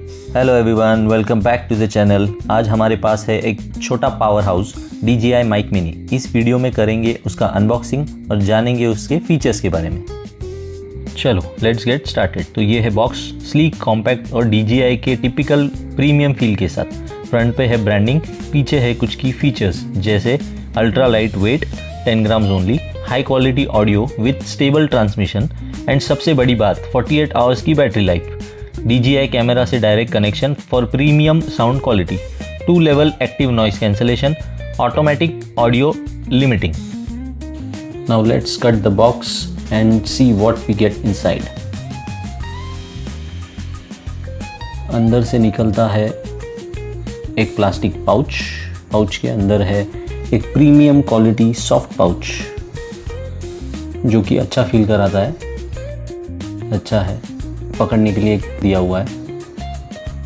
Hello everyone, welcome back to the channel. आज हमारे पास है एक छोटा power house DJI mic mini. इस वीडियो में करेंगे उसका अनबॉक्सिंग और जानेंगे उसके फीचर्स के बारे में। चलो लेट्स गेट स्टार्टेड। तो ये है बॉक्स, स्लीक, कॉम्पैक्ट और DJI के टिपिकल प्रीमियम फील के साथ। फ्रंट पे है ब्रांडिंग, पीछे है कुछ की फीचर्स जैसे ultra light weight 10 grams only, high quality audio with stable transmission and सबसे बड़ी बात 48 आवर्स की बैटरी लाइफ। DJI कैमरा से direct connection for premium sound quality, 2 level active noise cancellation, automatic audio limiting. Now let's cut the box and see what we get inside. अंदर से निकलता है एक प्लास्टिक पाउच के अंदर है एक प्रीमियम क्वालिटी सॉफ्ट पाउच जो कि अच्छा फील कराता है, अच्छा है, पकड़ने के लिए दिया हुआ है।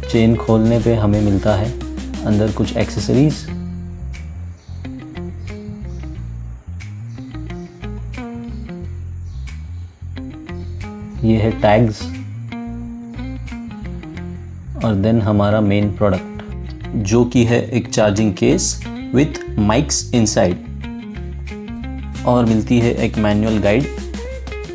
चेन खोलने पे हमें मिलता है अंदर कुछ एक्सेसरीज, ये है टैग्स और देन हमारा मेन प्रोडक्ट जो कि है एक charging case with mics inside, और मिलती है एक मैनुअल गाइड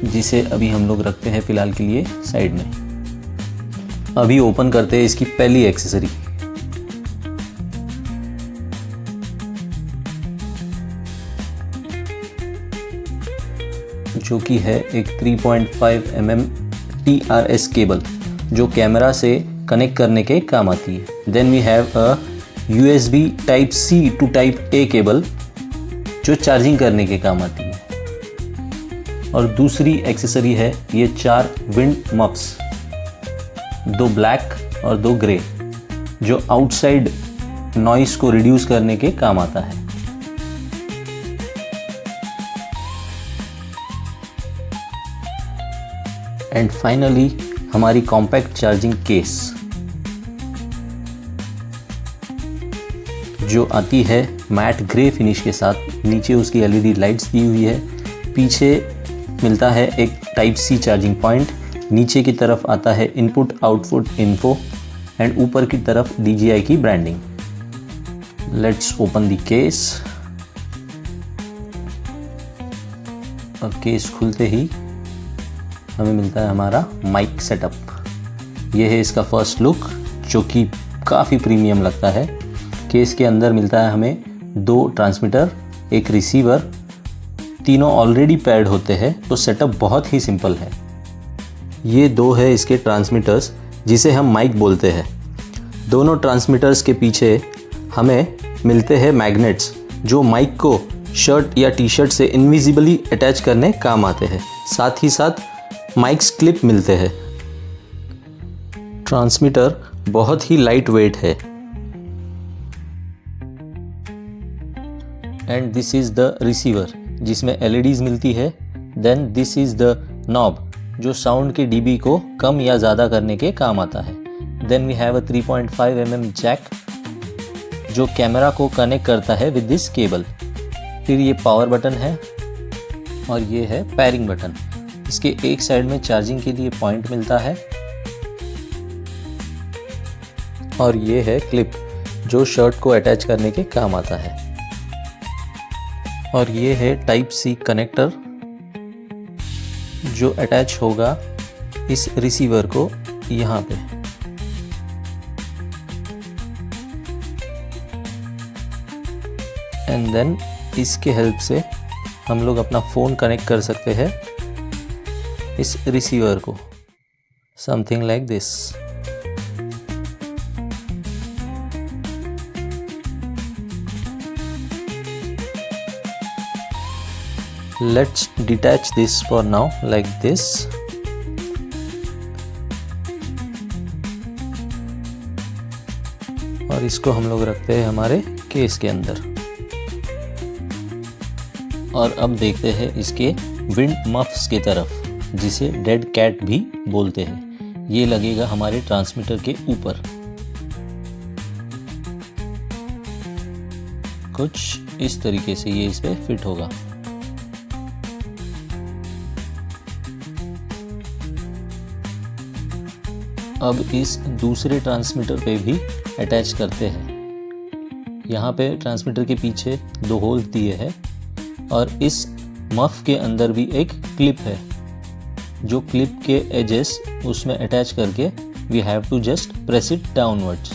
जिसे अभी हम लोग रखते हैं फिलहाल के लिए साइड में। अभी ओपन करते हैं इसकी पहली एक्सेसरी। जो कि है एक 3.5 mm TRS केबल जो कैमरा से कनेक्ट करने के काम आती है। Then we have a USB type C to type A cable जो चार्जिंग करने के काम आती है। और दूसरी एक्सेसरी है ये 4 विंड मफ्स, 2 ब्लैक और 2 ग्रे, जो आउटसाइड नॉइस को रिड्यूस करने के काम आता है। एंड फाइनली हमारी कॉम्पैक्ट चार्जिंग केस जो आती है मैट ग्रे फिनिश के साथ। नीचे उसकी LED लाइट्स दी हुई है, पीछे मिलता है एक टाइप C चार्जिंग पॉइंट, नीचे की तरफ आता है इनपुट आउटपुट इन्फो एंड ऊपर की तरफ DJI की branding. Let's open the case. और केस खुलते ही हमें मिलता है हमारा माइक सेटअप। ये है इसका फर्स्ट लुक जो कि काफ़ी प्रीमियम लगता है। केस के अंदर मिलता है हमें 2 ट्रांसमीटर, एक रिसीवर, तीनों ऑलरेडी पैड होते हैं, तो सेटअप बहुत ही सिंपल है। ये 2 है इसके ट्रांसमीटर्स जिसे हम माइक बोलते हैं। दोनों ट्रांसमीटर्स के पीछे हमें मिलते हैं मैग्नेट्स जो माइक को शर्ट या टी-शर्ट से इनविजिबली अटैच करने काम आते हैं। साथ ही साथ माइक्स क्लिप मिलते हैं। ट्रांसमीटर बहुत ही लाइट वेट है। And this is the receiver जिसमें LEDs मिलती है। Then this is the knob जो साउंड के dB को कम या ज़्यादा करने के काम आता है। Then we have a 3.5 mm jack जो कैमरा को कनेक्ट करता है विद दिस केबल। फिर ये पावर बटन है और ये है पैरिंग बटन। इसके एक साइड में चार्जिंग के लिए पॉइंट मिलता है और ये है क्लिप जो शर्ट को अटैच करने के काम आता है। और ये है टाइप C कनेक्टर जो अटैच होगा इस रिसीवर को यहाँ पे। एंड देन इसके हेल्प से हम लोग अपना फ़ोन कनेक्ट कर सकते हैं इस रिसीवर को, something like this. Let's detach this for now like this. और इसको हम लोग रखते हैं हमारे केस के अंदर। और अब देखते हैं इसके विंड मफ्स की तरफ जिसे डेड कैट भी बोलते हैं। ये लगेगा हमारे ट्रांसमीटर के ऊपर। कुछ इस तरीके से ये इस पे फिट होगा। अब इस दूसरे ट्रांसमीटर पे भी अटैच करते हैं। यहाँ पे ट्रांसमीटर के पीछे 2 होल दिए हैं और इस मफ के अंदर भी एक क्लिप है, जो क्लिप के एजेस उसमें अटैच करके we have to just press it downwards.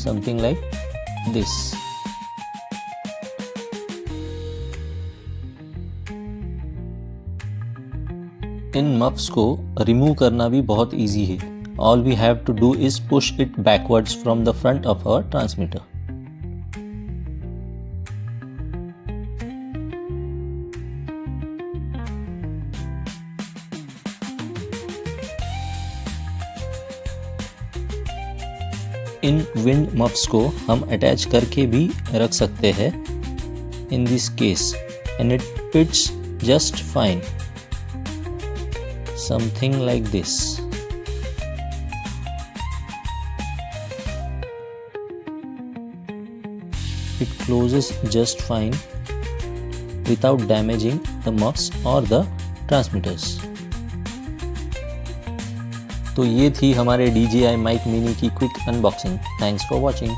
Something like this. इन मफ्स को रिमूव करना भी बहुत इजी है। All we have to do is push it backwards from the front of our transmitter. In wind muffs को हम attach करके भी रख सकते हैं in this case, and it fits just fine. Something like this. It closes just fine without damaging the muffs or the transmitters. तो ये थी हमारे DJI Mic Mini की quick unboxing. Thanks for watching.